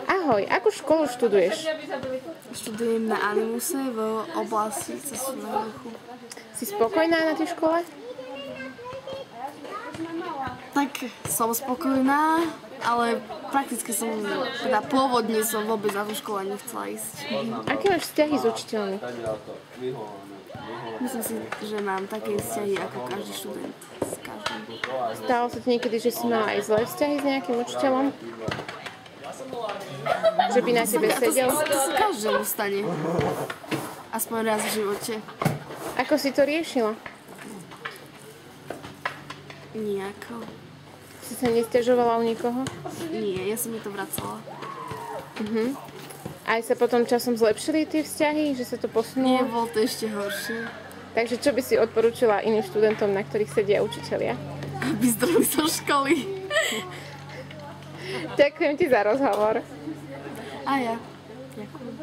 Ahoj, akú školu študuješ? Študujem na Animuse v oblasti cestovného ruchu. Si spokojná na tej škole? Tak som spokojná, ale prakticky som, teda pôvodne som vôbec na tú školu nechcela ísť. Aké máš vzťahy s učiteľmi? Myslím si, že mám také vzťahy ako každý študent s každým. Stalo sa ti niekedy, že si mala aj zlé vzťahy s nejakým učiteľom? Že by na tebe sedel? To sa každému stane. Aspoň raz v živote. Ako si to riešila? Nijako. Si sa nesťažovala u nikoho? Nie, ja som mi to vracala. Aj sa potom časom zlepšili tie vzťahy? Že sa to Nie, posunulo? bolo to ešte horšie. Takže čo by si odporúčila iným študentom, na ktorých sedia učitelia? Aby zdrhli zo školy. Ďakujem ti za rozhovor. A ja. Ďakujem.